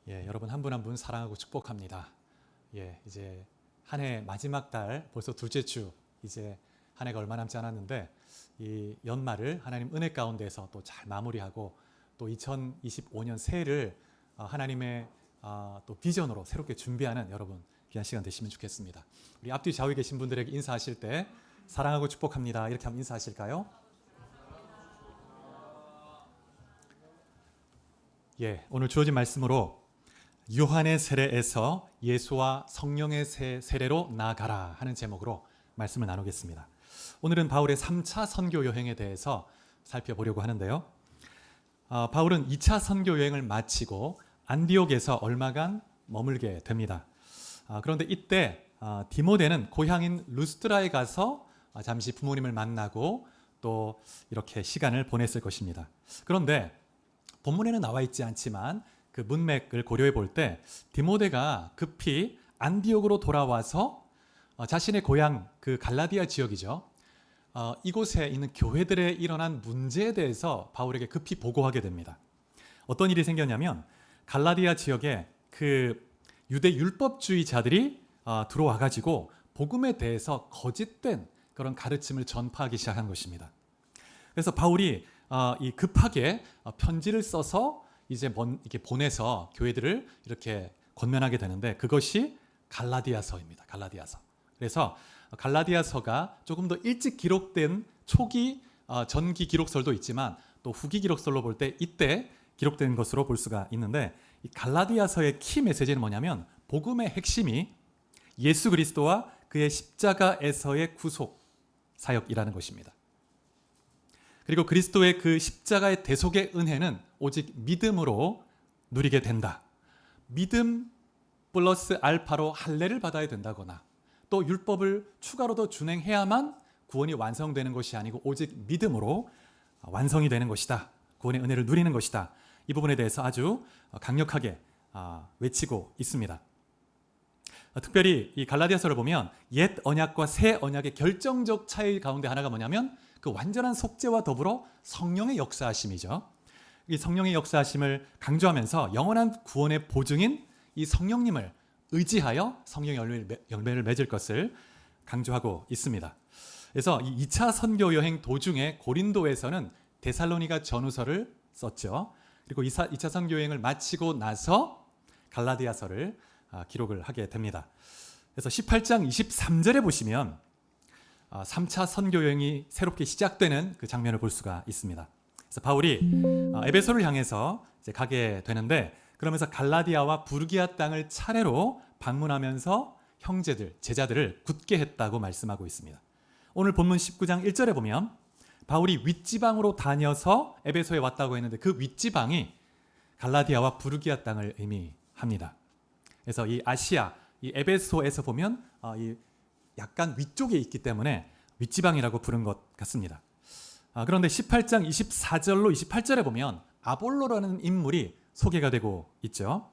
여러분 한 분 한 분 사랑하고 축복합니다. 이제 한 해 마지막 달 벌써 둘째 주 이제 한 해가 얼마 남지 않았는데 이 연말을 하나님 은혜 가운데서 또 잘 마무리하고 또 2025년 새해를 하나님의 또 비전으로 새롭게 준비하는 여러분 귀한 시간 되시면 좋겠습니다. 우리 앞뒤 좌우에 계신 분들에게 인사하실 때 사랑하고 축복합니다 이렇게 한번 인사하실까요? 오늘 주어진 말씀으로 요한의 세례에서 예수와 성령의 세례로 나아가라 하는 제목으로 말씀을 나누겠습니다. 오늘은 바울의 3차 선교 여행에 대해서 살펴보려고 하는데요. 바울은 2차 선교 여행을 마치고 안디옥에서 얼마간 머물게 됩니다. 그런데 이때 디모데는 고향인 루스드라에 가서 잠시 부모님을 만나고 또 이렇게 시간을 보냈을 것입니다. 그런데 본문에는 나와 있지 않지만 그 문맥을 고려해 볼 때 디모데가 급히 안디옥으로 돌아와서 자신의 고향 그 갈라디아 지역이죠. 이곳에 있는 교회들에 일어난 문제에 대해서 바울에게 급히 보고하게 됩니다. 어떤 일이 생겼냐면 갈라디아 지역에 그 유대 율법주의자들이 들어와 가지고 복음에 대해서 거짓된 그런 가르침을 전파하기 시작한 것입니다. 그래서 바울이 이 급하게 편지를 써서 이제 이렇게 보내서 교회들을 이렇게 권면하게 되는데 그것이 갈라디아서입니다. 갈라디아서. 그래서 갈라디아서가 조금 더 일찍 기록된 초기 전기 기록설도 있지만 또 후기 기록설로 볼 때 이때 기록된 것으로 볼 수가 있는데 이 갈라디아서의 키 메시지는 뭐냐면 복음의 핵심이 예수 그리스도와 그의 십자가에서의 구속 사역이라는 것입니다. 그리고 그리스도의 그 십자가의 대속의 은혜는 오직 믿음으로 누리게 된다. 믿음 플러스 알파로 할례를 받아야 된다거나 또 율법을 추가로 더 준행해야만 구원이 완성되는 것이 아니고 오직 믿음으로 완성이 되는 것이다. 구원의 은혜를 누리는 것이다. 이 부분에 대해서 아주 강력하게 외치고 있습니다. 특별히 이 갈라디아서를 보면 옛 언약과 새 언약의 결정적 차이 가운데 하나가 뭐냐면 그 완전한 속죄와 더불어 성령의 역사하심이죠. 이 성령의 역사하심을 강조하면서 영원한 구원의 보증인 이 성령님을 의지하여 성령의 열매를 맺을 것을 강조하고 있습니다. 그래서 이 2차 선교 여행 도중에 고린도에서는 데살로니가 전후서를 썼죠. 그리고 2차 선교 여행을 마치고 나서 갈라디아서를 기록을 하게 됩니다. 그래서 18장 23절에 보시면 3차 선교 여행이 새롭게 시작되는 그 장면을 볼 수가 있습니다. 그래서 바울이 에베소를 향해서 이제 가게 되는데 그러면서 갈라디아와 부르기아 땅을 차례로 방문하면서 형제들, 제자들을 굳게 했다고 말씀하고 있습니다. 오늘 본문 19장 1절에 보면 바울이 윗지방으로 다녀서 에베소에 왔다고 했는데 그 윗지방이 갈라디아와 부르기아 땅을 의미합니다. 그래서 이 아시아, 이 에베소에서 보면 이 약간 위쪽에 있기 때문에 윗지방이라고 부른 것 같습니다. 그런데 18장 24절로 28절에 보면 아볼로라는 인물이 소개가 되고 있죠.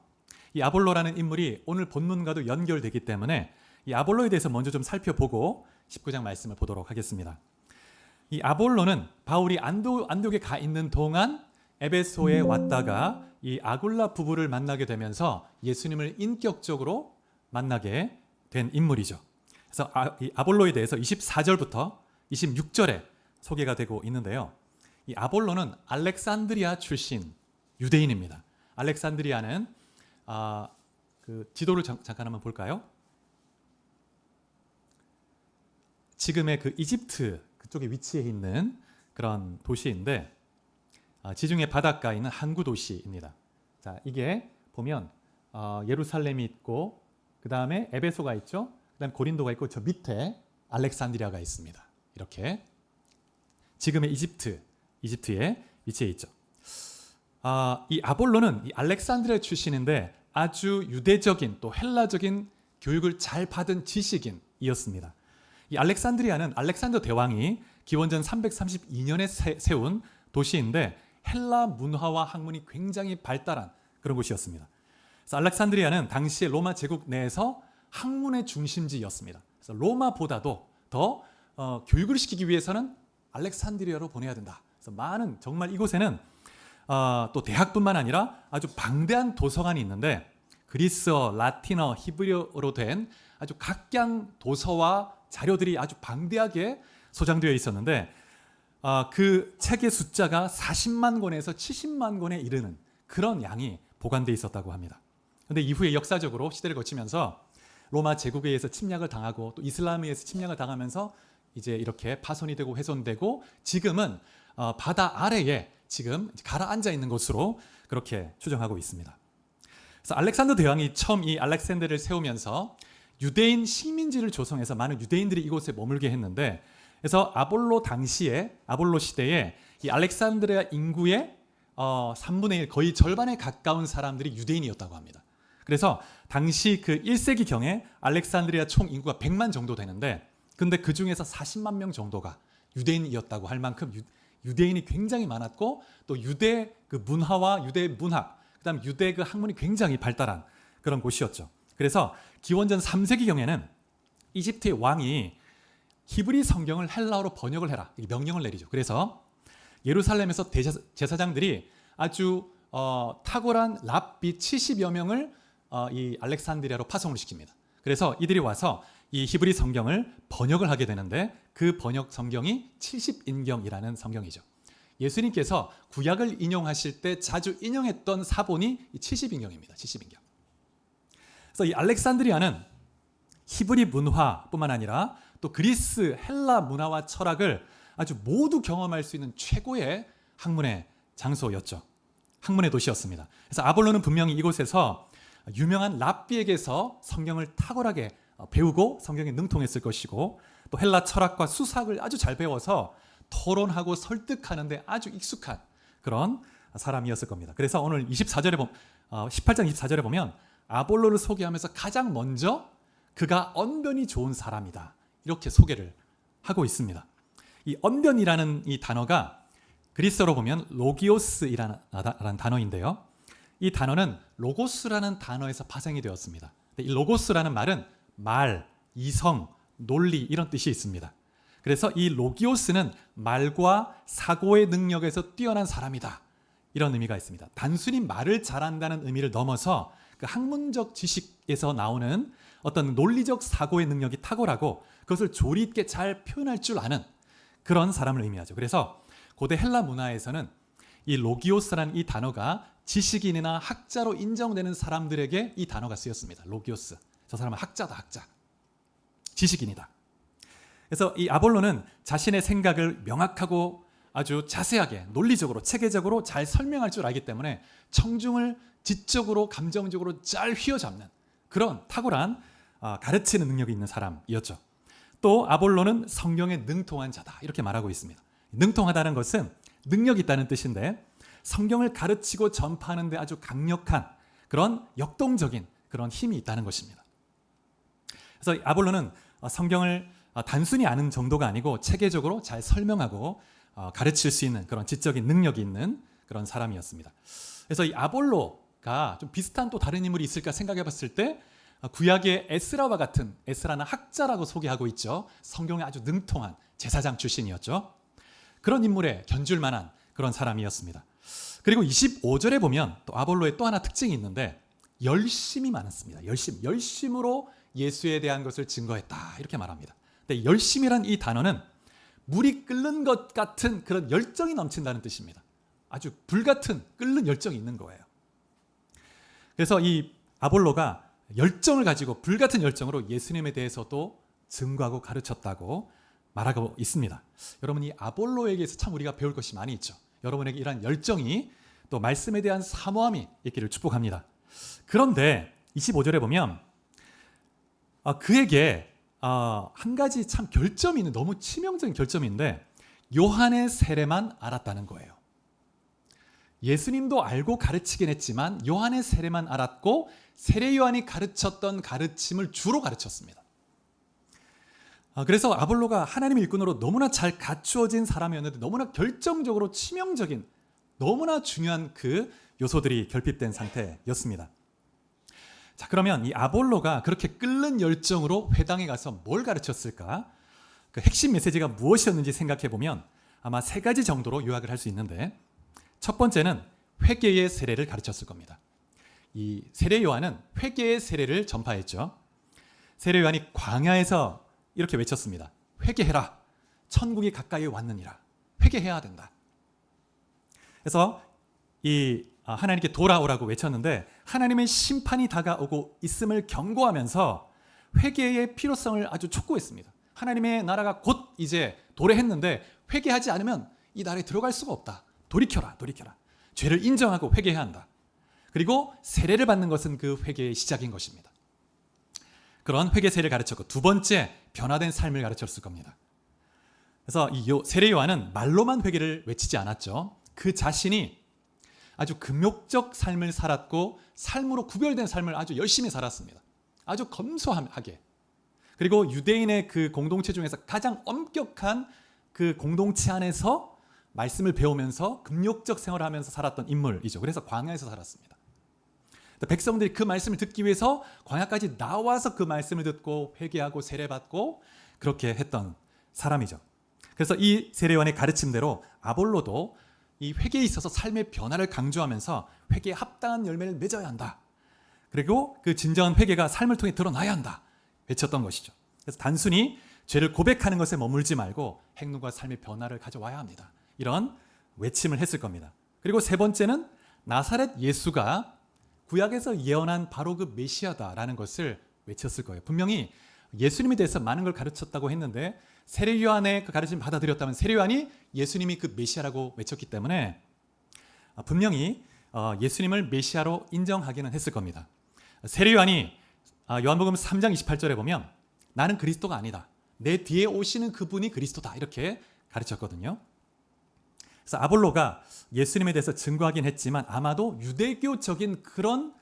이 아볼로라는 인물이 오늘 본문과도 연결되기 때문에 이 아볼로에 대해서 먼저 좀 살펴보고 19장 말씀을 보도록 하겠습니다. 이 아볼로는 바울이 안디옥에 가 있는 동안 에베소에 왔다가 이 아굴라 부부를 만나게 되면서 예수님을 인격적으로 만나게 된 인물이죠. 그래서 이 아볼로에 대해서 24절부터 26절에 소개가 되고 있는데요. 이 아볼로는 알렉산드리아 출신 유대인입니다. 알렉산드리아는 그 지도를 잠깐 한번 볼까요? 지금의 그 이집트 그쪽에 위치해 있는 그런 도시인데 지중해 바닷가에 있는 항구 도시입니다. 자, 이게 보면 예루살렘이 있고 그 다음에 에베소가 있죠. 그 다음에 고린도가 있고 저 밑에 알렉산드리아가 있습니다. 이렇게 지금의 이집트에 위치해 있죠. 이 아볼로는 이 알렉산드리아 출신인데 아주 유대적인 또 헬라적인 교육을 잘 받은 지식인이었습니다. 이 알렉산드리아는 알렉산더 대왕이 기원전 332년에 세운 도시인데 헬라 문화와 학문이 굉장히 발달한 그런 곳이었습니다. 그래서 알렉산드리아는 당시의 로마 제국 내에서 학문의 중심지였습니다. 그래서 로마보다도 더 교육을 시키기 위해서는 알렉산드리아로 보내야 된다. 그래서 많은 정말 이곳에는 또 대학뿐만 아니라 아주 방대한 도서관이 있는데 그리스어, 라틴어, 히브리어로 된 아주 각양 도서와 자료들이 아주 방대하게 소장되어 있었는데 그 책의 숫자가 40만 권에서 70만 권에 이르는 그런 양이 보관되어 있었다고 합니다. 그런데 이후에 역사적으로 시대를 거치면서 로마 제국에 의해서 침략을 당하고 또 이슬람에 의해서 침략을 당하면서 이제 이렇게 파손이 되고 훼손되고 지금은 바다 아래에 지금 가라앉아 있는 곳으로 그렇게 추정하고 있습니다. 그래서 알렉산더 대왕이 처음 이 알렉산더를 세우면서 유대인 식민지를 조성해서 많은 유대인들이 이곳에 머물게 했는데 그래서 아볼로 시대에 이 알렉산드리아 인구의 3분의 1 거의 절반에 가까운 사람들이 유대인이었다고 합니다. 그래서 당시 그 1세기경에 알렉산드리아 총 인구가 100만 정도 되는데 근데 그 중에서 40만 명 정도가 유대인이었다고 할 만큼 유대인이 굉장히 많았고 또 유대 그 문화와 유대 문학 그다음 유대 그 학문이 굉장히 발달한 그런 곳이었죠. 그래서 기원전 3세기경에는 이집트의 왕이 히브리 성경을 헬라어로 번역을 해라 명령을 내리죠. 그래서 예루살렘에서 제사장들이 아주 탁월한 랍비 70여 명을 이 알렉산드리아로 파송을 시킵니다. 그래서 이들이 와서 이 히브리 성경을 번역을 하게 되는데 그 번역 성경이 70인경이라는 성경이죠. 예수님께서 구약을 인용하실 때 자주 인용했던 사본이 70인경입니다. 70인경. 그래서 이 알렉산드리아는 히브리 문화뿐만 아니라 또 그리스, 헬라 문화와 철학을 아주 모두 경험할 수 있는 최고의 학문의 장소였죠. 학문의 도시였습니다. 그래서 아볼로는 분명히 이곳에서 유명한 랍비에게서 성경을 탁월하게 배우고 성경에 능통했을 것이고 또 헬라 철학과 수사학을 아주 잘 배워서 토론하고 설득하는 데 아주 익숙한 그런 사람이었을 겁니다. 그래서 오늘 18장 24절에 보면 아볼로를 소개하면서 가장 먼저 그가 언변이 좋은 사람이다. 이렇게 소개를 하고 있습니다. 이 언변이라는 이 단어가 그리스어로 보면 로기오스라는 단어인데요. 이 단어는 로고스라는 단어에서 파생이 되었습니다. 이 로고스라는 말은 말, 이성, 논리 이런 뜻이 있습니다. 그래서 이 로기오스는 말과 사고의 능력에서 뛰어난 사람이다. 이런 의미가 있습니다. 단순히 말을 잘한다는 의미를 넘어서 그 학문적 지식에서 나오는 어떤 논리적 사고의 능력이 탁월하고 그것을 조리 있게 잘 표현할 줄 아는 그런 사람을 의미하죠. 그래서 고대 헬라 문화에서는 이 로기오스라는 이 단어가 지식인이나 학자로 인정되는 사람들에게 이 단어가 쓰였습니다. 로기오스. 저 사람은 학자다, 학자. 지식인이다. 그래서 이 아볼로는 자신의 생각을 명확하고 아주 자세하게 논리적으로 체계적으로 잘 설명할 줄 알기 때문에 청중을 지적으로 감정적으로 잘 휘어잡는 그런 탁월한 가르치는 능력이 있는 사람이었죠. 또 아볼로는 성경에 능통한 자다 이렇게 말하고 있습니다. 능통하다는 것은 능력이 있다는 뜻인데 성경을 가르치고 전파하는 데 아주 강력한 그런 역동적인 그런 힘이 있다는 것입니다. 그래서 아볼로는 성경을 단순히 아는 정도가 아니고 체계적으로 잘 설명하고 가르칠 수 있는 그런 지적인 능력이 있는 그런 사람이었습니다. 그래서 이 아볼로가 좀 비슷한 또 다른 인물이 있을까 생각해 봤을 때 구약의 에스라와 같은 에스라는 학자라고 소개하고 있죠. 성경에 아주 능통한 제사장 출신이었죠. 그런 인물에 견줄 만한 그런 사람이었습니다. 그리고 25절에 보면 또 아볼로의 또 하나 특징이 있는데 열심이 많았습니다. 열심으로 예수에 대한 것을 증거했다 이렇게 말합니다. 근데 열심이란 이 단어는 물이 끓는 것 같은 그런 열정이 넘친다는 뜻입니다. 아주 불같은 끓는 열정이 있는 거예요. 그래서 이 아볼로가 열정을 가지고 불같은 열정으로 예수님에 대해서도 증거하고 가르쳤다고 말하고 있습니다. 여러분 이 아볼로에게서 참 우리가 배울 것이 많이 있죠. 여러분에게 이러한 열정이 또 말씀에 대한 사모함이 있기를 축복합니다. 그런데 25절에 보면 그에게 한 가지 참 결점이 있는 너무 치명적인 결점인데 요한의 세례만 알았다는 거예요. 예수님도 알고 가르치긴 했지만 요한의 세례만 알았고 세례 요한이 가르쳤던 가르침을 주로 가르쳤습니다. 그래서 아볼로가 하나님의 일꾼으로 너무나 잘 갖추어진 사람이었는데 너무나 결정적으로 치명적인 너무나 중요한 그 요소들이 결핍된 상태였습니다. 자, 그러면 이 아볼로가 그렇게 끓는 열정으로 회당에 가서 뭘 가르쳤을까? 그 핵심 메시지가 무엇이었는지 생각해 보면 아마 세 가지 정도로 요약을 할 수 있는데 첫 번째는 회개의 세례를 가르쳤을 겁니다. 이 세례 요한은 회개의 세례를 전파했죠. 세례 요한이 광야에서 이렇게 외쳤습니다. 회개해라. 천국이 가까이 왔느니라. 회개해야 된다. 그래서 하나님께 돌아오라고 외쳤는데 하나님의 심판이 다가오고 있음을 경고하면서 회개의 필요성을 아주 촉구했습니다. 하나님의 나라가 곧 이제 도래했는데 회개하지 않으면 이 나라에 들어갈 수가 없다. 돌이켜라. 죄를 인정하고 회개해야 한다. 그리고 세례를 받는 것은 그 회개의 시작인 것입니다. 그런 회개 세례를 가르쳤고 두 번째 변화된 삶을 가르쳤을 겁니다. 그래서 이 세례 요한은 말로만 회개를 외치지 않았죠. 그 자신이 아주 금욕적 삶을 살았고 삶으로 구별된 삶을 아주 열심히 살았습니다. 아주 검소하게. 그리고 유대인의 그 공동체 중에서 가장 엄격한 그 공동체 안에서 말씀을 배우면서 금욕적 생활을 하면서 살았던 인물이죠. 그래서 광야에서 살았습니다. 백성들이 그 말씀을 듣기 위해서 광야까지 나와서 그 말씀을 듣고 회개하고 세례받고 그렇게 했던 사람이죠. 그래서 이 세례요한의 가르침대로 아볼로도 이 회개에 있어서 삶의 변화를 강조하면서 회개에 합당한 열매를 맺어야 한다. 그리고 그 진정한 회개가 삶을 통해 드러나야 한다. 외쳤던 것이죠. 그래서 단순히 죄를 고백하는 것에 머물지 말고 행동과 삶의 변화를 가져와야 합니다. 이런 외침을 했을 겁니다. 그리고 세 번째는 나사렛 예수가 구약에서 예언한 바로 그 메시아다라는 것을 외쳤을 거예요. 분명히 예수님에 대해서 많은 걸 가르쳤다고 했는데 세례 요한의 그 가르침을 받아들였다면 세례 요한이 예수님이 그 메시아라고 외쳤기 때문에 분명히 예수님을 메시아로 인정하기는 했을 겁니다. 세례 요한이 요한복음 3장 28절에 보면 나는 그리스도가 아니다. 내 뒤에 오시는 그분이 그리스도다. 이렇게 가르쳤거든요. 그래서 아볼로가 예수님에 대해서 증거하긴 했지만 아마도 유대교적인 그런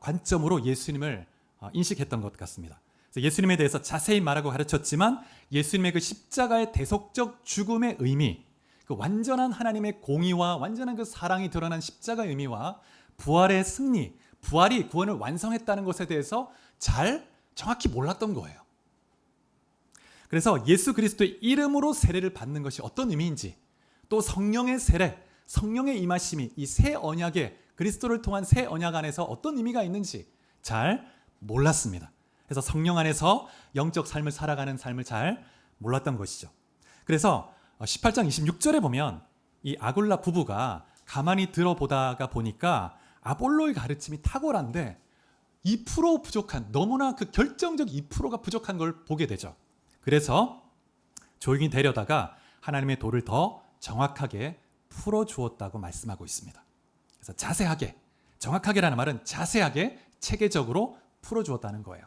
관점으로 예수님을 인식했던 것 같습니다. 그래서 예수님에 대해서 자세히 말하고 가르쳤지만 예수님의 그 십자가의 대속적 죽음의 의미, 그 완전한 하나님의 공의와 완전한 그 사랑이 드러난 십자가의 의미와 부활의 승리, 부활이 구원을 완성했다는 것에 대해서 정확히 몰랐던 거예요. 그래서 예수 그리스도의 이름으로 세례를 받는 것이 어떤 의미인지, 또 성령의 세례, 성령의 임하심이 이 새 언약에 그리스도를 통한 새 언약 안에서 어떤 의미가 있는지 잘 몰랐습니다. 그래서 성령 안에서 영적 삶을 살아가는 삶을 잘 몰랐던 것이죠. 그래서 18장 26절에 보면 이 아굴라 부부가 가만히 들어보다가 보니까 아볼로의 가르침이 탁월한데 2% 부족한, 너무나 그 결정적 2%가 부족한 걸 보게 되죠. 그래서 조용히 데려다가 하나님의 도를 더 정확하게 풀어주었다고 말씀하고 있습니다. 그래서 자세하게, 정확하게라는 말은 자세하게 체계적으로 풀어주었다는 거예요.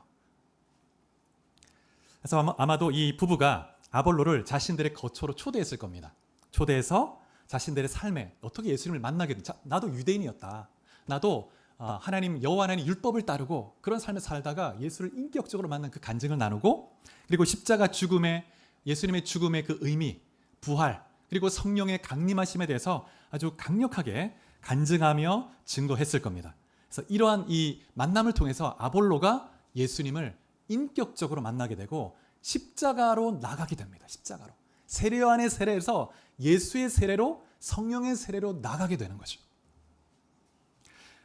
그래서 아마도 이 부부가 아볼로를 자신들의 거처로 초대했을 겁니다. 초대해서 자신들의 삶에 어떻게 예수님을 만나게 된, 나도 유대인이었다. 나도 하나님 여호와 하나님 율법을 따르고 그런 삶을 살다가 예수를 인격적으로 만난 그 간증을 나누고, 그리고 십자가 죽음의, 예수님의 죽음의 그 의미, 부활, 그리고 성령의 강림하심에 대해서 아주 강력하게 간증하며 증거했을 겁니다. 그래서 이러한 이 만남을 통해서 아볼로가 예수님을 인격적으로 만나게 되고 십자가로 나가게 됩니다. 십자가로. 세례 요한의 세례에서 예수의 세례로, 성령의 세례로 나가게 되는 거죠.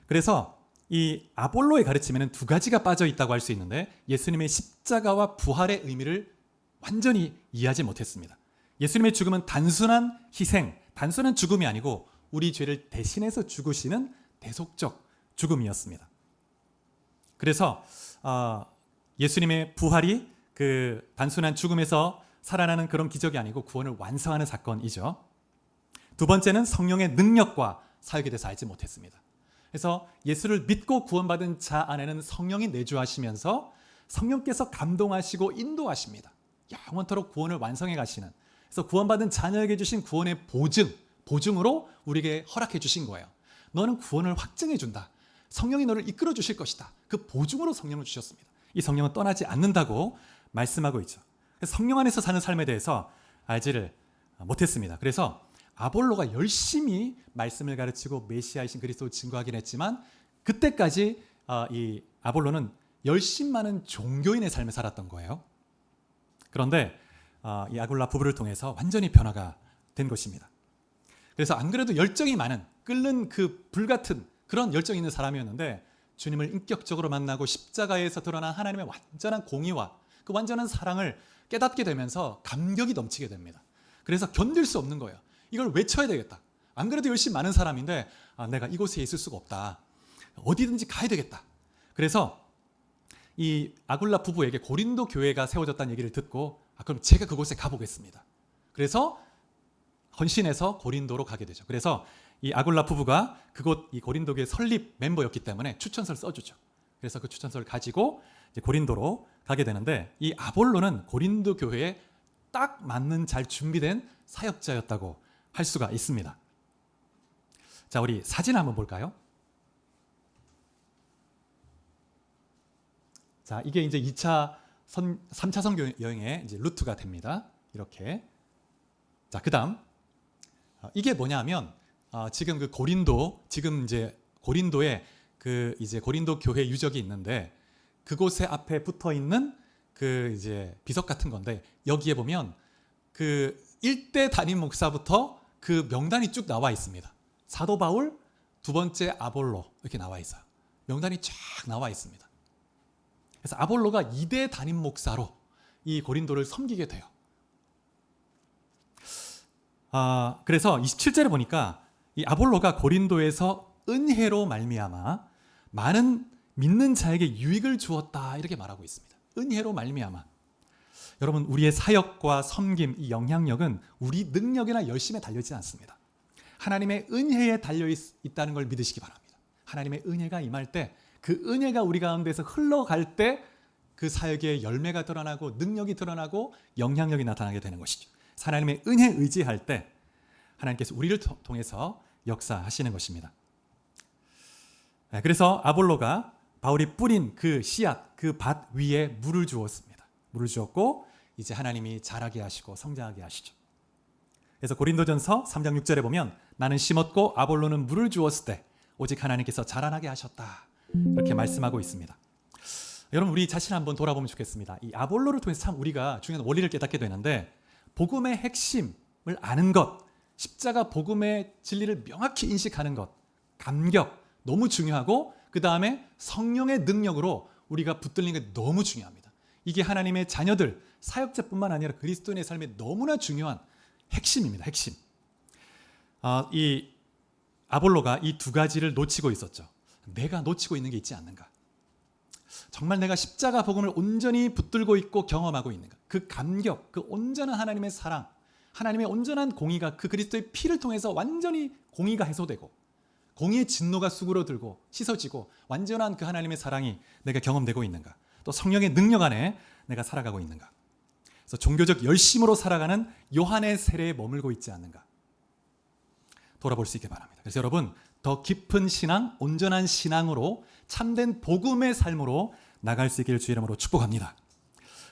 그래서 이 아볼로의 가르침에는 두 가지가 빠져 있다고 할 수 있는데 예수님의 십자가와 부활의 의미를 완전히 이해하지 못했습니다. 예수님의 죽음은 단순한 희생, 단순한 죽음이 아니고 우리 죄를 대신해서 죽으시는 대속적 죽음이었습니다. 그래서 예수님의 부활이 그 단순한 죽음에서 살아나는 그런 기적이 아니고 구원을 완성하는 사건이죠. 두 번째는 성령의 능력과 사역에 대해서 알지 못했습니다. 그래서 예수를 믿고 구원받은 자 안에는 성령이 내주하시면서 성령께서 감동하시고 인도하십니다. 영원토록 구원을 완성해 가시는, 그래서 구원받은 자녀에게 주신 구원의 보증으로 우리에게 허락해 주신 거예요. 너는 구원을 확증해 준다. 성령이 너를 이끌어 주실 것이다. 그 보증으로 성령을 주셨습니다. 이 성령은 떠나지 않는다고 말씀하고 있죠. 성령 안에서 사는 삶에 대해서 알지를 못했습니다. 그래서 아볼로가 열심히 말씀을 가르치고 메시아이신 그리스도를 증거하긴 했지만 그때까지 이 아볼로는 열심 많은 종교인의 삶을 살았던 거예요. 그런데 이 아굴라 부부를 통해서 완전히 변화가 된 것입니다. 그래서 안 그래도 열정이 많은 끓는 그 불같은 그런 열정 있는 사람이었는데 주님을 인격적으로 만나고 십자가에서 드러난 하나님의 완전한 공의와 그 완전한 사랑을 깨닫게 되면서 감격이 넘치게 됩니다. 그래서 견딜 수 없는 거예요. 이걸 외쳐야 되겠다. 안 그래도 열심히 많은 사람인데 내가 이곳에 있을 수가 없다. 어디든지 가야 되겠다. 그래서 이 아굴라 부부에게 고린도 교회가 세워졌다는 얘기를 듣고 그럼 제가 그곳에 가보겠습니다. 그래서 헌신해서 고린도로 가게 되죠. 그래서 이 아굴라 부부가 그곳 이 고린도 교회 설립 멤버였기 때문에 추천서를 써주죠. 그래서 그 추천서를 가지고 이제 고린도로 가게 되는데 이 아볼로는 고린도 교회에 딱 맞는 잘 준비된 사역자였다고 할 수가 있습니다. 자, 우리 사진 한번 볼까요? 자, 이게 이제 3차 선교 여행의 이제 루트가 됩니다. 이렇게. 자, 그다음 이게 뭐냐면 지금 그 고린도 지금 이제 고린도에 그 이제 고린도 교회 유적이 있는데 그곳에 앞에 붙어 있는 그 이제 비석 같은 건데 여기에 보면 그 1대 담임 목사부터 그 명단이 쭉 나와 있습니다. 사도 바울, 두 번째 아볼로 이렇게 나와 있어요. 명단이 쫙 나와 있습니다. 그래서 아볼로가 2대 담임 목사로 이 고린도를 섬기게 돼요. 그래서 27절에 보니까 이 아볼로가 고린도에서 은혜로 말미암아 많은 믿는 자에게 유익을 주었다 이렇게 말하고 있습니다. 은혜로 말미암아. 여러분, 우리의 사역과 섬김, 이 영향력은 우리 능력이나 열심에 달려있지 않습니다. 하나님의 은혜에 달려있다는 걸 믿으시기 바랍니다. 하나님의 은혜가 임할 때 그 은혜가 우리 가운데서 흘러갈 때 그 사역의 열매가 드러나고 능력이 드러나고 영향력이 나타나게 되는 것이죠. 하나님의 은혜에 의지할 때 하나님께서 우리를 통해서 역사하시는 것입니다. 그래서 아볼로가 바울이 뿌린 그 씨앗, 그 밭 위에 물을 주었습니다. 물을 주었고 이제 하나님이 자라게 하시고 성장하게 하시죠. 그래서 고린도전서 3장 6절에 보면 나는 심었고 아볼로는 물을 주었을 때 오직 하나님께서 자라나게 하셨다. 이렇게 말씀하고 있습니다. 여러분, 우리 자신 한번 돌아보면 좋겠습니다. 이 아볼로를 통해서 참 우리가 중요한 원리를 깨닫게 되는데 복음의 핵심을 아는 것, 십자가 복음의 진리를 명확히 인식하는 것, 감격 너무 중요하고 그 다음에 성령의 능력으로 우리가 붙들리는 게 너무 중요합니다. 이게 하나님의 자녀들, 사역자뿐만 아니라 그리스도인의 삶에 너무나 중요한 핵심입니다. 핵심. 이 아볼로가 이 두 가지를 놓치고 있었죠. 내가 놓치고 있는 게 있지 않는가? 정말 내가 십자가 복음을 온전히 붙들고 있고 경험하고 있는가? 그 감격, 그 온전한 하나님의 사랑, 하나님의 온전한 공의가 그 그리스도의 피를 통해서 완전히 공의가 해소되고 공의의 진노가 수그러들고 씻어지고 완전한 그 하나님의 사랑이 내가 경험되고 있는가? 또 성령의 능력 안에 내가 살아가고 있는가? 그래서 종교적 열심으로 살아가는 요한의 세례에 머물고 있지 않는가? 돌아볼 수 있게 바랍니다. 그래서 여러분, 더 깊은 신앙, 온전한 신앙으로 참된 복음의 삶으로 나갈 수 있기를 주의 이름으로 축복합니다.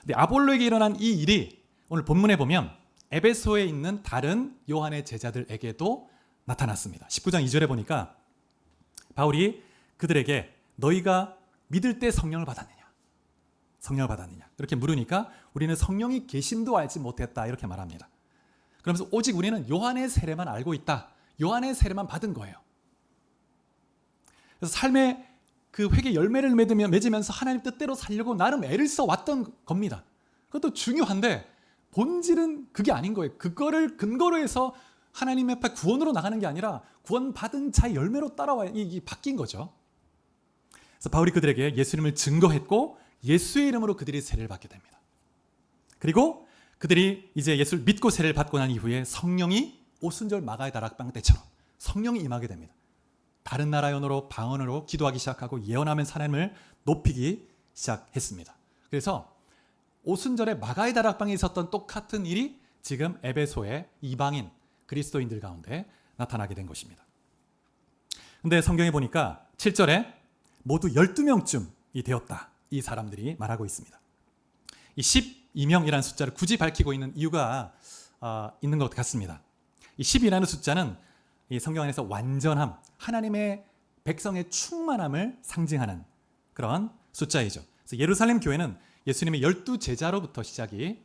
근데 아볼로에게 일어난 이 일이 오늘 본문에 보면 에베소에 있는 다른 요한의 제자들에게도 나타났습니다. 19장 2절에 보니까 바울이 그들에게 너희가 믿을 때 성령을 받았느냐? 성령을 받았느냐? 이렇게 물으니까 우리는 성령이 계심도 알지 못했다 이렇게 말합니다. 그러면서 오직 우리는 요한의 세례만 알고 있다. 요한의 세례만 받은 거예요. 그래서 삶의 그 회개 열매를 맺으면서 하나님 뜻대로 살려고 나름 애를 써왔던 겁니다. 그것도 중요한데 본질은 그게 아닌 거예요. 그거를 근거로 해서 하나님 앞에 구원으로 나가는 게 아니라 구원받은 자의 열매로 따라와 이게 바뀐 거죠. 그래서 바울이 그들에게 예수님을 증거했고 예수의 이름으로 그들이 세례를 받게 됩니다. 그리고 그들이 이제 예수를 믿고 세례를 받고 난 이후에 성령이 오순절 마가의 다락방 때처럼 성령이 임하게 됩니다. 다른 나라의 언어로 방언으로 기도하기 시작하고 예언하면서 하나님을 높이기 시작했습니다. 그래서 오순절에 마가의 다락방에 있었던 똑같은 일이 지금 에베소의 이방인 그리스도인들 가운데 나타나게 된 것입니다. 근데 성경에 보니까 7절에 모두 12명쯤이 되었다. 이 사람들이 말하고 있습니다. 이 12명이라는 숫자를 굳이 밝히고 있는 이유가 있는 것 같습니다. 이 10이라는 숫자는 이 성경 안에서 완전함, 하나님의 백성의 충만함을 상징하는 그런 숫자이죠. 그래서 예루살렘 교회는 예수님의 12제자로부터 시작이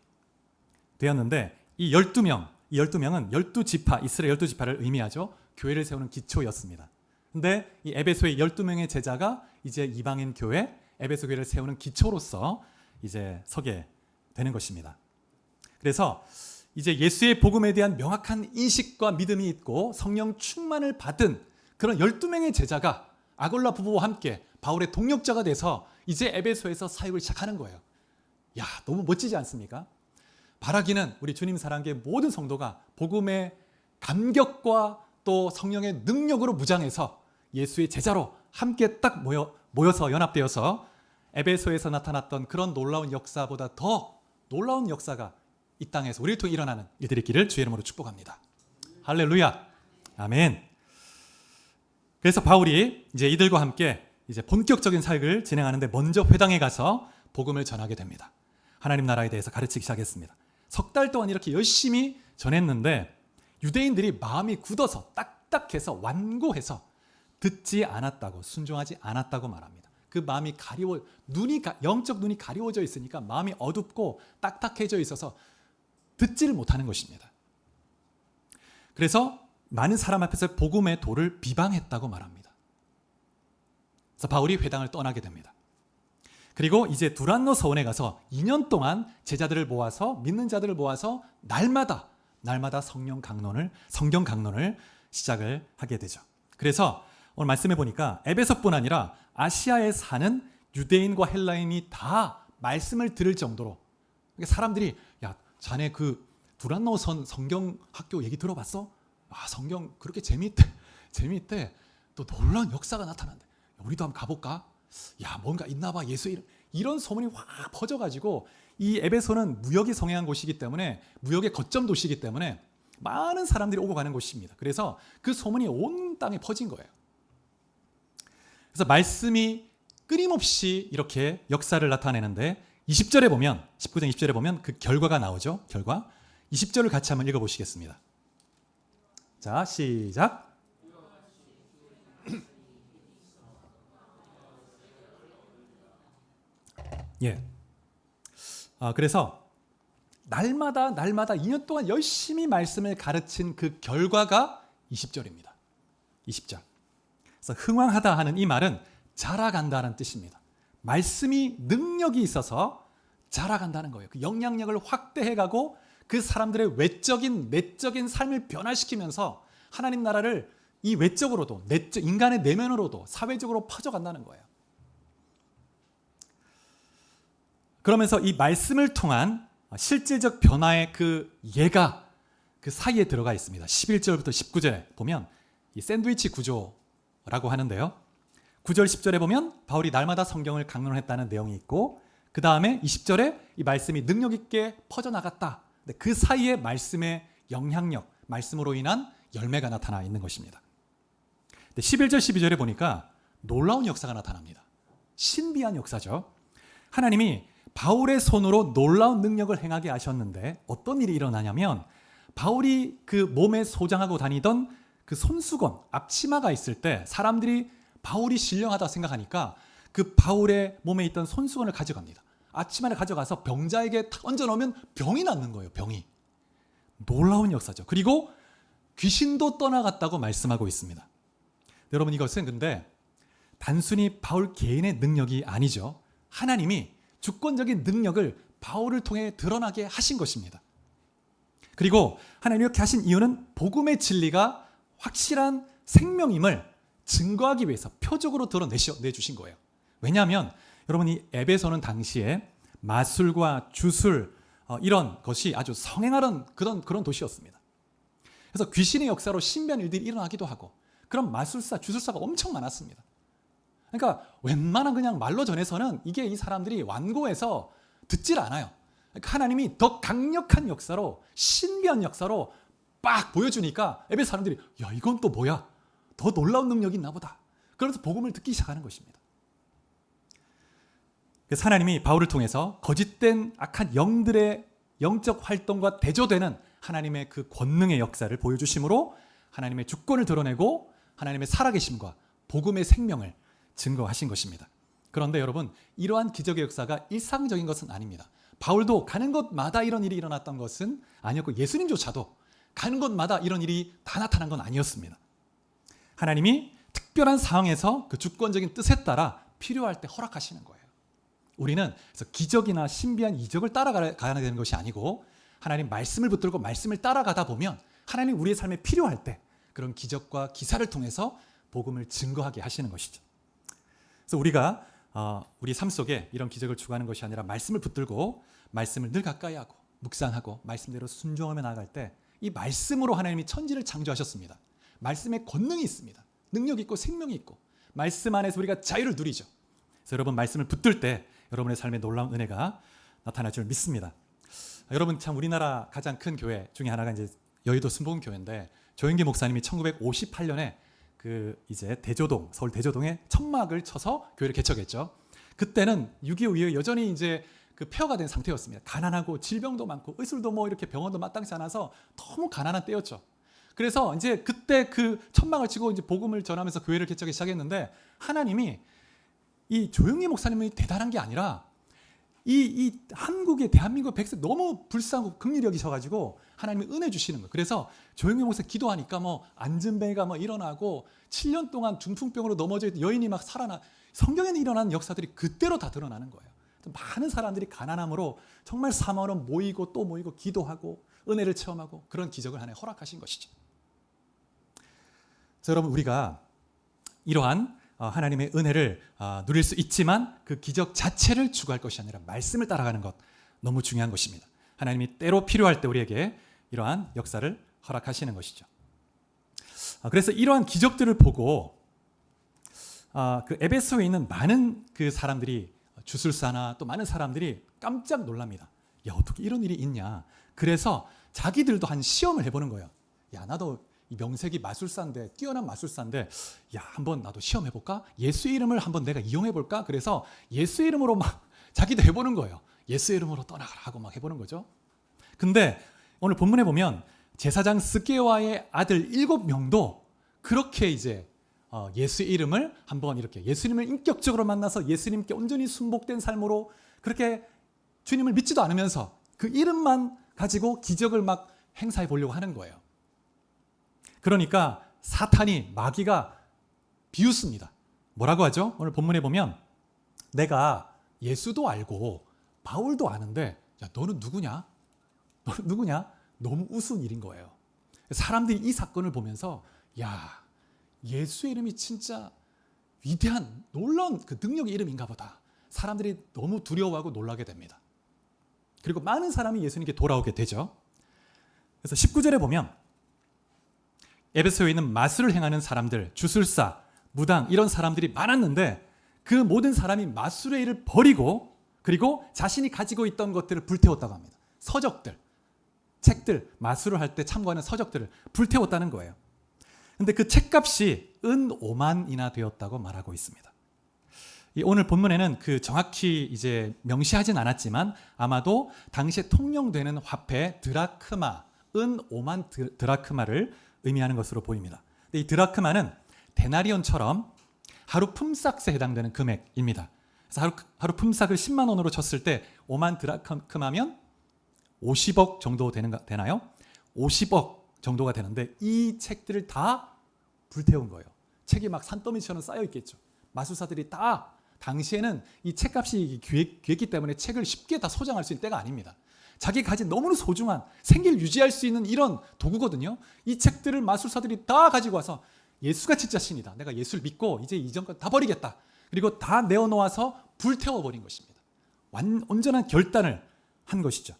되었는데 이 12명, 이 12명은 12지파, 이스라엘 12지파를 의미하죠. 교회를 세우는 기초였습니다. 근데 이 에베소의 12명의 제자가 이제 이방인 교회, 에베소 교회를 세우는 기초로서 이제 서게 되는 것입니다. 그래서 이제 예수의 복음에 대한 명확한 인식과 믿음이 있고 성령 충만을 받은 그런 12명의 제자가 아골라 부부와 함께 바울의 동력자가 돼서 이제 에베소에서 사역을 시작하는 거예요. 야, 너무 멋지지 않습니까? 바라기는 우리 주님 사랑교회 모든 성도가 복음의 감격과 또 성령의 능력으로 무장해서 예수의 제자로 함께 딱 모여서 연합되어서 에베소에서 나타났던 그런 놀라운 역사보다 더 놀라운 역사가 이 땅에서 우리를 통해 일어나는 일들이 있기를 주의 이름으로 축복합니다. 할렐루야. 아멘. 그래서 바울이 이제 이들과 함께 이제 본격적인 사역을 진행하는데 먼저 회당에 가서 복음을 전하게 됩니다. 하나님 나라에 대해서 가르치기 시작했습니다. 석 달 동안 이렇게 열심히 전했는데 유대인들이 마음이 굳어서 딱딱해서 완고해서 듣지 않았다고, 순종하지 않았다고 말합니다. 그 마음이 영적 눈이 가리워져 있으니까 마음이 어둡고 딱딱해져 있어서 듣지를 못하는 것입니다. 그래서 많은 사람 앞에서 복음의 도를 비방했다고 말합니다. 그래서 바울이 회당을 떠나게 됩니다. 그리고 이제 두란노 서원에 가서 2년 동안 제자들을 모아서, 믿는 자들을 모아서 날마다 성경 강론을 시작을 하게 되죠. 그래서 오늘 말씀해 보니까 에베소뿐 아니라 아시아에 사는 유대인과 헬라인이 다 말씀을 들을 정도로, 사람들이 야, 자네 그 두란노 성경 학교 얘기 들어봤어? 아, 성경 그렇게 재미있대. 또 놀라운 역사가 나타난대. 우리도 한번 가볼까? 야, 뭔가 있나 봐. 예수 이런 소문이 확 퍼져가지고 이 에베소는 무역이 성행한 곳이기 때문에, 무역의 거점 도시이기 때문에 많은 사람들이 오고 가는 곳입니다. 그래서 그 소문이 온 땅에 퍼진 거예요. 그래서 말씀이 끊임없이 이렇게 역사를 나타내는데 20절에 보면, 19장 20절에 보면 그 결과가 나오죠. 결과. 20절을 같이 한번 읽어보시겠습니다. 자, 시작. 예. 그래서 날마다 2년 동안 열심히 말씀을 가르친 그 결과가 20절입니다. 20절. 그래서 흥왕하다 하는 이 말은 자라간다는 뜻입니다. 말씀이 능력이 있어서 자라간다는 거예요. 그 영향력을 확대해가고 그 사람들의 외적인 내적인 삶을 변화시키면서 하나님 나라를 이 외적으로도, 인간의 내면으로도 사회적으로 퍼져간다는 거예요. 그러면서 이 말씀을 통한 실질적 변화의 그 예가 그 사이에 들어가 있습니다. 11절부터 19절에 보면 이 샌드위치 구조라고 하는데요. 9절 10절에 보면 바울이 날마다 성경을 강론했다는 내용이 있고, 그 다음에 20절에 이 말씀이 능력 있게 퍼져나갔다. 그 사이에 말씀의 영향력, 말씀으로 인한 열매가 나타나 있는 것입니다. 11절 12절에 보니까 놀라운 역사가 나타납니다. 신비한 역사죠. 하나님이 바울의 손으로 놀라운 능력을 행하게 하셨는데 어떤 일이 일어나냐면, 바울이 그 몸에 소장하고 다니던 그 손수건, 앞치마가 있을 때 사람들이 바울이 신령하다 생각하니까 그 바울의 몸에 있던 손수건을 가져갑니다. 앞치마를 가져가서 병자에게 얹어 놓으면 병이 낫는 거예요. 병이. 놀라운 역사죠. 그리고 귀신도 떠나갔다고 말씀하고 있습니다. 여러분, 이것은 근데 단순히 바울 개인의 능력이 아니죠. 하나님이 주권적인 능력을 바울을 통해 드러나게 하신 것입니다. 그리고 하나님이 이렇게 하신 이유는 복음의 진리가 확실한 생명임을 증거하기 위해서 표적으로 드러내주신 거예요. 왜냐하면 여러분, 이 에베소는 당시에 마술과 주술 이런 것이 아주 성행하던 그런 도시였습니다. 그래서 귀신의 역사로 신비한 일들이 일어나기도 하고, 그런 마술사, 주술사가 엄청 많았습니다. 그러니까 웬만한 그냥 말로 전해서는 이게 이 사람들이 완고해서 듣질 않아요. 그러니까 하나님이 더 강력한 역사로, 신비한 역사로 빡 보여주니까 에베소 사람들이 야, 이건 또 뭐야? 더 놀라운 능력이 있나 보다. 그래서 복음을 듣기 시작하는 것입니다. 그래서 하나님이 바울을 통해서 거짓된 악한 영들의 영적 활동과 대조되는 하나님의 그 권능의 역사를 보여주심으로 하나님의 주권을 드러내고 하나님의 살아계심과 복음의 생명을 증거하신 것입니다. 그런데 여러분, 이러한 기적의 역사가 일상적인 것은 아닙니다. 바울도 가는 곳마다 이런 일이 일어났던 것은 아니었고, 예수님조차도 가는 곳마다 이런 일이 다 나타난 건 아니었습니다. 하나님이 특별한 상황에서 그 주권적인 뜻에 따라 필요할 때 허락하시는 거예요. 우리는 그래서 기적이나 신비한 이적을 따라가야 되는 것이 아니고 하나님 말씀을 붙들고 말씀을 따라가다 보면 하나님 우리의 삶에 필요할 때 그런 기적과 기사를 통해서 복음을 증거하게 하시는 것이죠. 그래서 우리가 우리 삶 속에 이런 기적을 추구하는 것이 아니라 말씀을 붙들고 말씀을 늘 가까이 하고 묵상하고 말씀대로 순종하며 나아갈 때 이 말씀으로 하나님이 천지를 창조하셨습니다. 말씀에 권능이 있습니다. 능력이 있고 생명이 있고 말씀 안에서 우리가 자유를 누리죠. 그래서 여러분 말씀을 붙들 때 여러분의 삶에 놀라운 은혜가 나타날 줄 믿습니다. 여러분 참 우리나라 가장 큰 교회 중에 하나가 이제 여의도 순복음교회인데 조영기 목사님이 1958년에 그 이제 대조동 서울 대조동에 천막을 쳐서 교회를 개척했죠. 그때는 6.25 이후에 여전히 이제 그 폐허가 된 상태였습니다. 가난하고 질병도 많고 의술도 뭐 이렇게 병원도 마땅치 않아서 너무 가난한 때였죠. 그래서 이제 그때 그 천막을 치고 이제 복음을 전하면서 교회를 개척하기 시작했는데 하나님이 이 조영기 목사님이 대단한 게 아니라 이 한국의 대한민국 백성 너무 불쌍하고 긍휼히 여기셔가지고 하나님이 은혜 주시는 거예요. 그래서 조영기 목사 기도하니까 뭐 안전뱅이가 뭐 일어나고 7년 동안 중풍병으로 넘어져 있던 여인이 막 살아나 성경에는 일어난 역사들이 그때로 다 드러나는 거예요. 많은 사람들이 가난함으로 정말 사모로 모이고 또 모이고 기도하고 은혜를 체험하고 그런 기적을 하나님 허락하신 것이죠. 그래서 여러분 우리가 이러한 하나님의 은혜를 누릴 수 있지만 그 기적 자체를 추구할 것이 아니라 말씀을 따라가는 것 너무 중요한 것입니다. 하나님이 때로 필요할 때 우리에게 이러한 역사를 허락하시는 것이죠. 그래서 이러한 기적들을 보고 그 에베소에 있는 많은 그 사람들이 주술사나 또 많은 사람들이 깜짝 놀랍니다. 야 어떻게 이런 일이 있냐. 그래서 자기들도 한 시험을 해보는 거예요. 야 나도 이 명색이 마술사인데 뛰어난 마술사인데 야 한번 나도 시험해볼까? 예수의 이름을 한번 내가 이용해볼까? 그래서 예수의 이름으로 막 자기도 해보는 거예요. 예수의 이름으로 떠나가라 하고 막 해보는 거죠. 근데 오늘 본문에 보면 제사장 스게와의 아들 7명도 그렇게 이제 예수의 이름을 한번 이렇게 예수님을 인격적으로 만나서 예수님께 온전히 순복된 삶으로 그렇게 주님을 믿지도 않으면서 그 이름만 가지고 기적을 막 행사해 보려고 하는 거예요. 그러니까 사탄이 마귀가 비웃습니다. 뭐라고 하죠? 오늘 본문에 보면 내가 예수도 알고 바울도 아는데 야 너는 누구냐? 너는 누구냐? 너무 우스운 일인 거예요. 사람들이 이 사건을 보면서 야 예수의 이름이 진짜 위대한 놀라운 그 능력의 이름인가 보다. 사람들이 너무 두려워하고 놀라게 됩니다. 그리고 많은 사람이 예수님께 돌아오게 되죠. 그래서 19절에 보면 에베소에 있는 마술을 행하는 사람들, 주술사, 무당 이런 사람들이 많았는데 그 모든 사람이 마술의 일을 버리고 그리고 자신이 가지고 있던 것들을 불태웠다고 합니다. 서적들, 책들, 마술을 할 때 참고하는 서적들을 불태웠다는 거예요. 근데 그 책값이 은 5만이나 되었다고 말하고 있습니다. 오늘 본문에는 그 정확히 이제 명시하진 않았지만 아마도 당시에 통용되는 화폐 드라크마, 은 5만 드라크마를 의미하는 것으로 보입니다. 이 드라크마는 데나리온처럼 하루 품삯에 해당되는 금액입니다. 그래서 하루 품삯을 10만 원으로 쳤을 때 5만 드라크마면 50억 정도 되나요? 50억 정도가 되는데 이 책들을 다 불태운 거예요. 책이 막 산더미처럼 쌓여 있겠죠. 마술사들이 다 당시에는 이 책값이 귀했기 때문에 책을 쉽게 다 소장할 수 있는 때가 아닙니다. 자기가 가진 너무나 소중한 생계를 유지할 수 있는 이런 도구거든요. 이 책들을 마술사들이 다 가지고 와서 예수가 진짜 신이다. 내가 예수를 믿고 이제 이전 것 다 버리겠다. 그리고 다 내어놓아서 불태워버린 것입니다. 온전한 결단을 한 것이죠.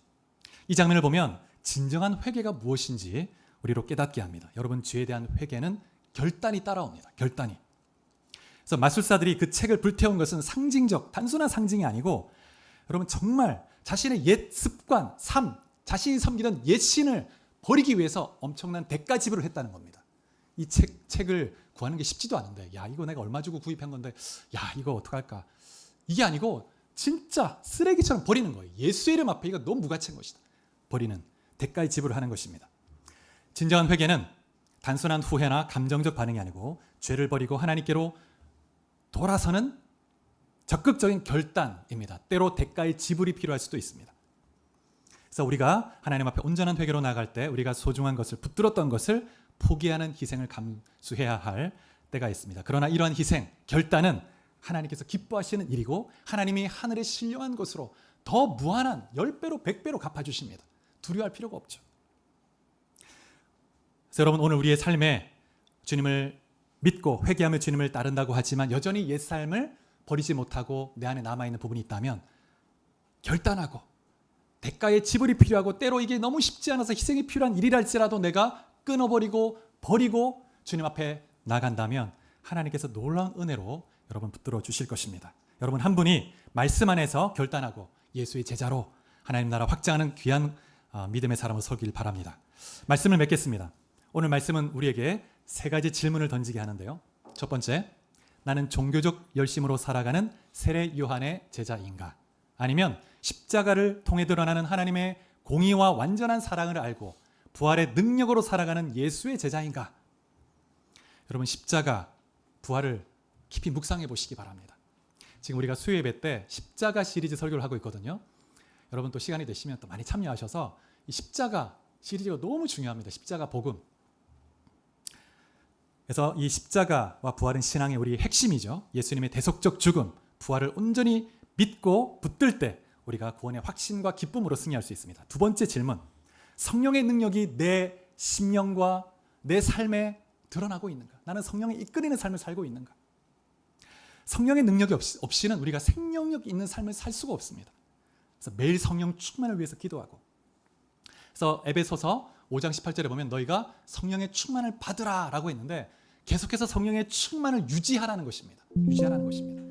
이 장면을 보면 진정한 회개가 무엇인지 우리로 깨닫게 합니다. 여러분 죄에 대한 회개는 결단이 따라옵니다. 결단이. 그래서 마술사들이 그 책을 불태운 것은 상징적, 단순한 상징이 아니고 여러분 정말 자신의 옛 습관, 삶, 자신이 섬기던 옛 신을 버리기 위해서 엄청난 대가 지불을 했다는 겁니다. 이 책을 구하는 게 쉽지도 않은데 야 이거 내가 얼마 주고 구입한 건데 야 이거 어떡할까. 이게 아니고 진짜 쓰레기처럼 버리는 거예요. 예수의 이름 앞에 이거 너무 무가치한 것이다. 버리는 대가의 지불을 하는 것입니다. 진정한 회개는 단순한 후회나 감정적 반응이 아니고 죄를 버리고 하나님께로 돌아서는 적극적인 결단입니다. 때로 대가의 지불이 필요할 수도 있습니다. 그래서 우리가 하나님 앞에 온전한 회개로 나아갈 때 우리가 소중한 것을 붙들었던 것을 포기하는 희생을 감수해야 할 때가 있습니다. 그러나 이러한 희생, 결단은 하나님께서 기뻐하시는 일이고 하나님이 하늘에 신령한 것으로 더 무한한 10배로 100배로 갚아주십니다. 두려워할 필요가 없죠. 그래서 여러분 오늘 우리의 삶에 주님을 믿고 회개하며 주님을 따른다고 하지만 여전히 옛 삶을 버리지 못하고 내 안에 남아있는 부분이 있다면 결단하고 대가의 지불이 필요하고 때로 이게 너무 쉽지 않아서 희생이 필요한 일이랄지라도 내가 끊어버리고 버리고 주님 앞에 나간다면 하나님께서 놀라운 은혜로 여러분 붙들어 주실 것입니다. 여러분 한 분이 말씀 안에서 결단하고 예수의 제자로 하나님 나라 확장하는 귀한 믿음의 사람으로 서길 바랍니다. 말씀을 맺겠습니다. 오늘 말씀은 우리에게 세 가지 질문을 던지게 하는데요. 첫 번째, 나는 종교적 열심으로 살아가는 세례 요한의 제자인가? 아니면 십자가를 통해 드러나는 하나님의 공의와 완전한 사랑을 알고 부활의 능력으로 살아가는 예수의 제자인가? 여러분 십자가, 부활을 깊이 묵상해 보시기 바랍니다. 지금 우리가 수요예배 때 십자가 시리즈 설교를 하고 있거든요. 여러분 또 시간이 되시면 또 많이 참여하셔서 이 십자가 시리즈가 너무 중요합니다. 십자가 복음. 그래서 이 십자가와 부활은 신앙의 우리 핵심이죠. 예수님의 대속적 죽음, 부활을 온전히 믿고 붙들 때 우리가 구원의 확신과 기쁨으로 승리할 수 있습니다. 두 번째 질문, 성령의 능력이 내 심령과 내 삶에 드러나고 있는가? 나는 성령이 이끌리는 삶을 살고 있는가? 성령의 능력이 없이는 우리가 생명력 있는 삶을 살 수가 없습니다. 그래서 매일 성령 충만을 위해서 기도하고, 그래서 에베소서 5장 18절에 보면 너희가 성령의 충만을 받으라 라고 했는데 계속해서 성령의 충만을 유지하라는 것입니다. 유지하라는 것입니다.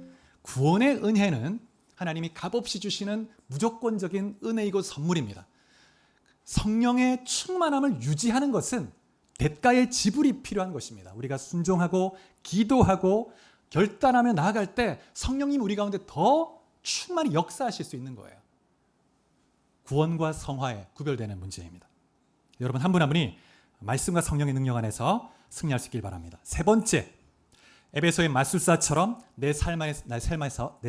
구원의 은혜는 하나님이 값없이 주시는 무조건적인 은혜이고 선물입니다. 성령의 충만함을 유지하는 것은 대가의 지불이 필요한 것입니다. 우리가 순종하고 기도하고 결단하며 나아갈 때 성령님 우리 가운데 더 충만히 역사하실 수 있는 거예요. 구원과 성화에 구별되는 문제입니다. 여러분 한 분 한 분이 말씀과 성령의 능력 안에서 승리할 수 있길 바랍니다. 세 번째, 에베소의 마술사처럼 내 삶에서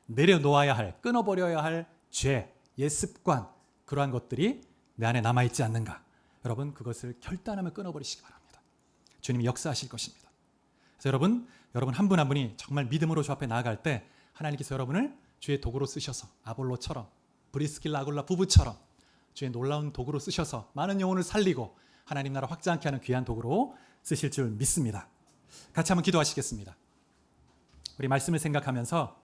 내려놓아야 할, 끊어버려야 할 죄, 옛 습관, 그러한 것들이 내 안에 남아있지 않는가? 여러분 그것을 결단하며 끊어버리시기 바랍니다. 주님이 역사하실 것입니다. 그래서 여러분 한 분 한 분이 정말 믿음으로 주 앞에 나아갈 때 하나님께서 여러분을 주의 도구로 쓰셔서 아볼로처럼 브리스길라 아굴라 부부처럼 주의 놀라운 도구로 쓰셔서 많은 영혼을 살리고 하나님 나라 확장케 하는 귀한 도구로 쓰실 줄 믿습니다. 같이 한번 기도하시겠습니다. 우리 말씀을 생각하면서